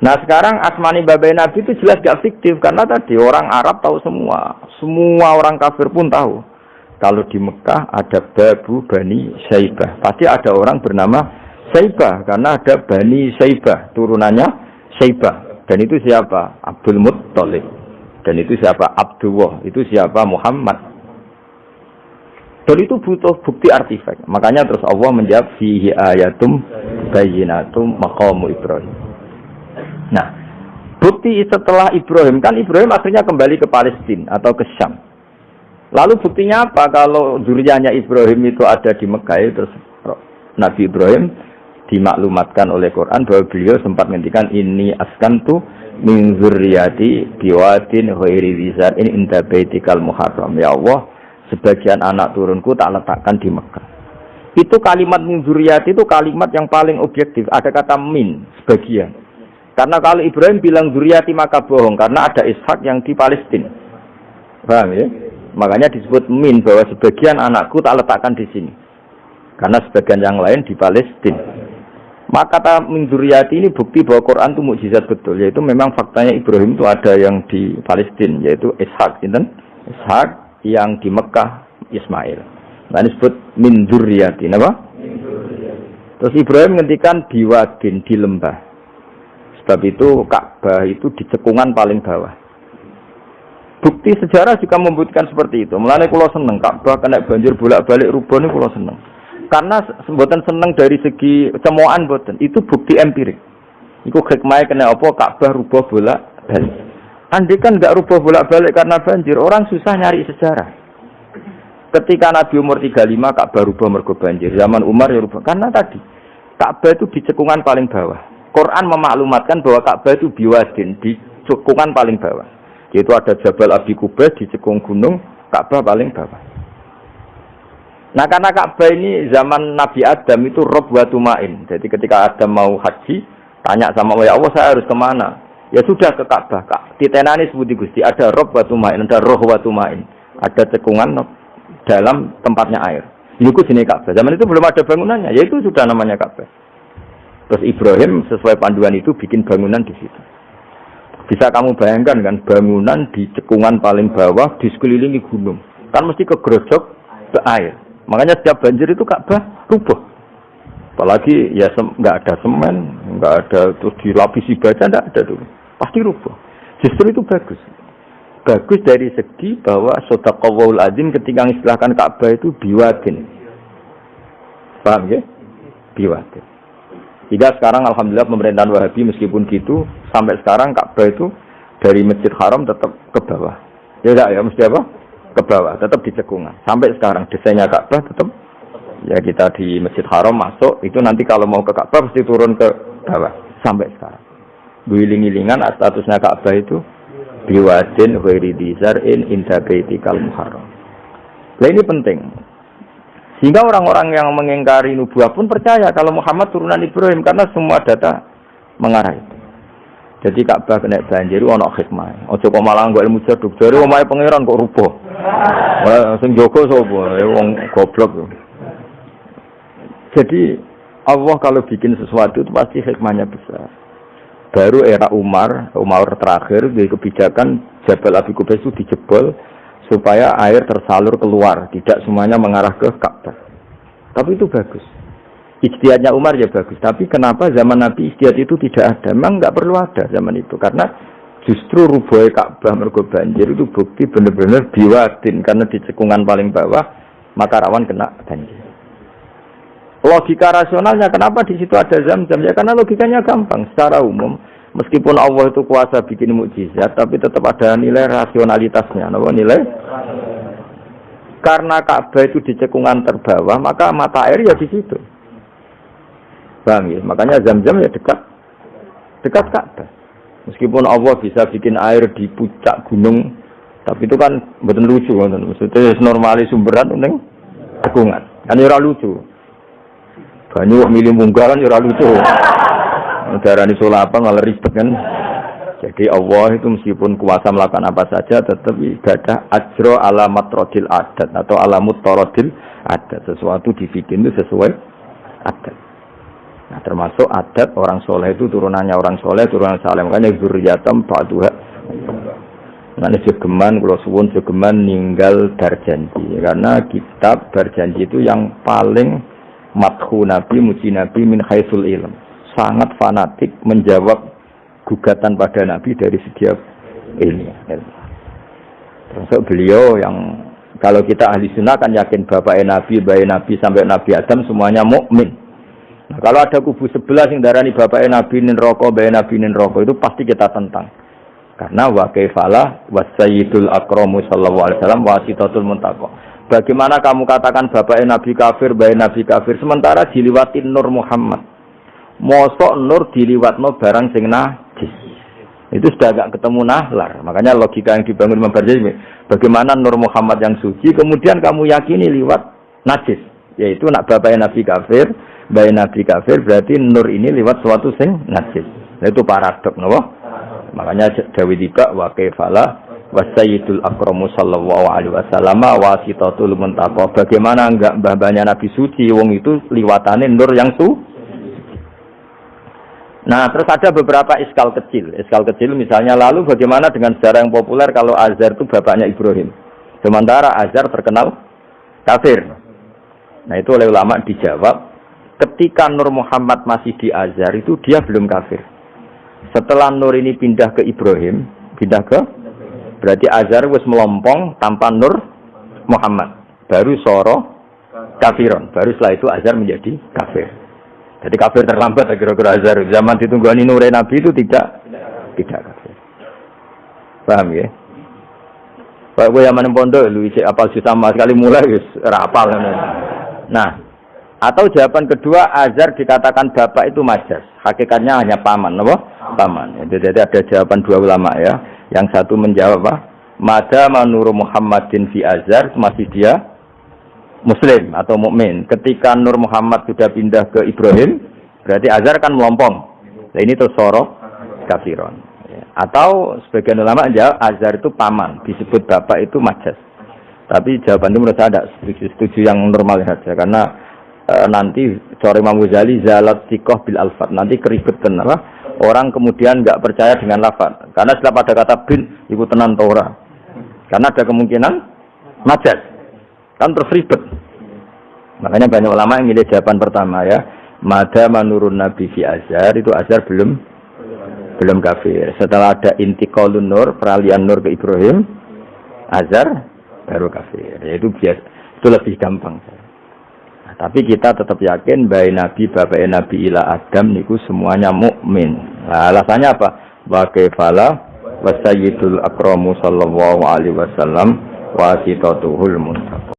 Nah sekarang asmani babai Nabi itu jelas gak fiktif karena tadi orang Arab tahu semua orang kafir pun tahu. Kalau di Mekah ada Babu Bani Saibah, pasti ada orang bernama Saibah karena ada Bani Saibah, turunannya Saibah. Dan itu siapa? Abdul Muttalib. Dan itu siapa? Abdullah. Itu siapa? Muhammad. Dan itu butuh bukti artifak. Makanya terus Allah menjawab fihi ayatum bayyinatum maqamu Ibrahim. Nah, bukti setelah Ibrahim, kan Ibrahim akhirnya kembali ke Palestina atau ke Syam. Lalu buktinya apa kalau zuriyahnya Ibrahim itu ada di Mekah? Terus Nabi Ibrahim dimaklumatkan oleh Quran bahwa beliau sempat menghentikan ini askantu min zurriyati biwadin ghairi dzar in inda baitikal muharram. Ya Allah, sebagian anak turunku tak letakkan di Mekah. Itu kalimat min zurriyati itu kalimat yang paling objektif. Ada kata min, sebagian. Karena kalau Ibrahim bilang zurriyati maka bohong karena ada Ishak yang di Palestina. Paham ya? Makanya disebut min bahwa sebagian anakku tak letakkan di sini. Karena sebagian yang lain di Palestina. Maka kata min zurriyati ini bukti bahwa Quran itu mukjizat betul, yaitu memang faktanya Ibrahim itu ada yang di Palestina, yaitu Ishak, Ishak yang di Mekah Ismail. Nah disebut min zurriyati, apa? Terus Ibrahim menghentikan biwadin di lembah. Sebab itu Ka'bah itu di cekungan paling bawah. Bukti sejarah juga membuktikan seperti itu. Mulane kula seneng Ka'bah kena banjir bolak-balik rubone kula seneng. Karena mboten seneng dari segi cemoan mboten, itu bukti empirik. Iku hikmahnya kena apa Ka'bah rubah bolak-balik. Andai kan enggak rubah bolak-balik karena banjir, orang susah nyari sejarah. Ketika Nabi umur 35 Ka'bah rubah mergo banjir, zaman Umar ya rubah. Karena tadi Ka'bah itu di cekungan paling bawah. Quran memaklumatkan bahwa Ka'bah itu biwadin, di cekungan paling bawah. Yaitu ada Jabal Abi Qubais di cekung gunung, Ka'bah paling bawah. Nah karena Ka'bah ini zaman Nabi Adam itu rob wa tumain. Jadi ketika Adam mau haji, tanya sama ya Allah saya harus kemana? Ya sudah ke Ka'bah. Titenani sebuti Gusti, ada rob wa tumain, ada roh wa tumain. Ada cekungan dalam tempatnya air. Itu sini Ka'bah. Zaman itu belum ada bangunannya, ya itu sudah namanya Ka'bah. Terus Ibrahim sesuai panduan itu bikin bangunan di situ. Bisa kamu bayangkan kan bangunan di cekungan paling bawah di sekelilingi gunung. Kan mesti kegerojok ke air. Makanya setiap banjir itu Ka'bah rubah. Apalagi ya nggak ada semen, nggak ada terus dilapisi baja, nggak ada dulu. Pasti rubah. Justru itu bagus. Bagus dari segi bahwa shadaqallahul azim ketika mengistilahkan Ka'bah itu biwadin. Paham ya? Biwadin. Jika sekarang alhamdulillah pemerintahan Wahabi meskipun gitu sampai sekarang Ka'bah itu dari Masjid Haram tetap ke bawah. Ya enggak ya mesti apa? Ke bawah, tetap di cekungan. Sampai sekarang desainnya Ka'bah tetap ya kita di Masjid Haram masuk itu nanti kalau mau ke Ka'bah mesti turun ke bawah sampai sekarang. Guling-gilingan statusnya Ka'bah itu biwadin ghairi dzar'in inda baitikal muharram. Nah ini penting. Sehingga orang-orang yang mengingkari nubuah pun percaya kalau Muhammad turunan Ibrahim karena semua data mengarah itu. Jadi Ka'bah kena banjir ono hikmah. Ojo kok malah nggo ilmu jaduk. Jare omahe pangeran kok rubuh. Wah sing jaga sapa? Wong goblok. Jadi Allah kalau bikin sesuatu itu pasti hikmahnya besar. Baru era Umar terakhir di kebijakan Jabal Abi Qubais itu dijebol supaya air tersalur keluar, tidak semuanya mengarah ke Ka'bah. Tapi itu bagus. Ijtihadnya Umar ya bagus. Tapi kenapa zaman Nabi ijtihad itu tidak ada? Memang nggak perlu ada zaman itu. Karena justru rubuhnya Ka'bah mergo banjir itu bukti benar-benar biwadin. Karena di cekungan paling bawah, maka rawan kena banjir. Logika rasionalnya kenapa di situ ada Zam-Zam? Ya karena logikanya gampang. Secara umum, meskipun Allah itu kuasa bikin mukjizat, tapi tetap ada nilai rasionalitasnya. Apa nilai? Karena Ka'bah itu di cekungan terbawah, maka mata air ya di situ. Paham ya? Makanya Zam-Zam ya dekat Ka'bah. Meskipun Allah bisa bikin air di puncak gunung, tapi itu kan betul lucu, maksudnya normali sumberan ning cekungan. Kan ora lucu. Banyu milih munggalan ora lucu. Darani sulapa malah ribet kan. Jadi Allah itu meskipun kuasa melakukan apa saja tetap ibadah ajro alamat rodil adat atau alamut torodil adat. Sesuatu dibikin itu sesuai adat. Nah, termasuk adat orang soleh itu turunannya orang soleh, turunan saleh. Makanya zuriyatam ba'duha. Nah, jogeman, kalau suwun jogeman ninggal berjanji. Karena kitab berjanji itu yang paling madhu Nabi, muji Nabi min haitsul ilm. Sangat fanatik menjawab gugatan pada Nabi dari segi ilmu. Termasuk beliau yang kalau kita ahli sunnah kan yakin bapaknya Nabi, bayi Nabi sampai Nabi Adam semuanya mukmin. Nah, kalau ada kubu sebelah yang darani bapaknya Nabi nin rokok, bayi Nabi nin rokok itu pasti kita tentang. Karena wa kaifalah wasayyidul akramu sallallahu alaihi wasallam wasitatul muntaqo. Bagaimana kamu katakan bapaknya Nabi kafir, bayi Nabi kafir sementara diliwatin Nur Muhammad. Mosok Nur diliwatno barang sing najis. Itu sudah agak ketemu nahlar. Makanya logika yang dibangun Imam Barzanji, bagaimana Nur Muhammad yang suci kemudian kamu yakini liwat najis, yaitu nak bapaknya Nabi kafir, bayi Nabi kafir, berarti Nur ini liwat suatu sing najis. Nah, itu paradok, napa? Makanya Dawi tiba wa kaifalah wasayyidul akramu sallallahu alaihi wasallam wasitatul muntaqo. Bagaimana enggak mbah-mbahnya Nabi suci, wong itu liwatane Nur yang suci. Nah, terus ada beberapa iskal kecil. Iskal kecil misalnya, lalu bagaimana dengan sejarah yang populer kalau Azhar itu bapaknya Ibrahim. Sementara Azhar terkenal kafir. Nah, itu oleh ulama dijawab, ketika Nur Muhammad masih di Azhar itu dia belum kafir. Setelah Nur ini pindah ke Ibrahim, berarti Azhar wis melompong tanpa Nur Muhammad. Baru soro kafiron. Baru setelah itu Azhar menjadi kafir. Jadi kafir terlambat kira-kira Azhar. Zaman ditunggani Nur Nabi itu tidak kafir. Paham ya? Kalau gue yang pondok lu isi apal sama sekali mulai wis rapal. Nah, atau jawaban kedua Azhar dikatakan bapak itu majas. Hakikatnya hanya paman, apa? Paman. Jadi ada jawaban dua ulama ya. Yang satu menjawab apa? Madama Nur Muhammadin fi Azhar, masih dia Muslim atau mukmin. Ketika Nur Muhammad sudah pindah ke Ibrahim, berarti Azhar kan melompong. Nah, ini terus sorok kafiron. Atau sebagian ulama jawab Azhar itu paman, disebut bapak itu majas. Tapi jawaban itu menurut saya tidak setuju yang normal saja, karena nanti cara Imam Ghazali zalat sikoh bil alfat, nanti keribetan apa? Orang kemudian nggak percaya dengan lafaz, karena setelah pada kata bin ikut tenan Torah, karena ada kemungkinan majas. Kan terus ribet. Makanya banyak ulama yang milih jawaban pertama ya. Madama nurun Nabi fi Azhar, itu Azhar belum kafir. Setelah ada intiqalun nur, peralihan nur ke Ibrahim, Azhar baru kafir. Ya, itu biasa, itu lebih gampang. Nah, tapi kita tetap yakin bayi Nabi, bapak Nabi ila Adam niku semuanya mukmin. Nah, alasannya apa? Wa kaifalah wasayyidul akramu sallallahu alaihi wasallam wasitatuhul muntaqo.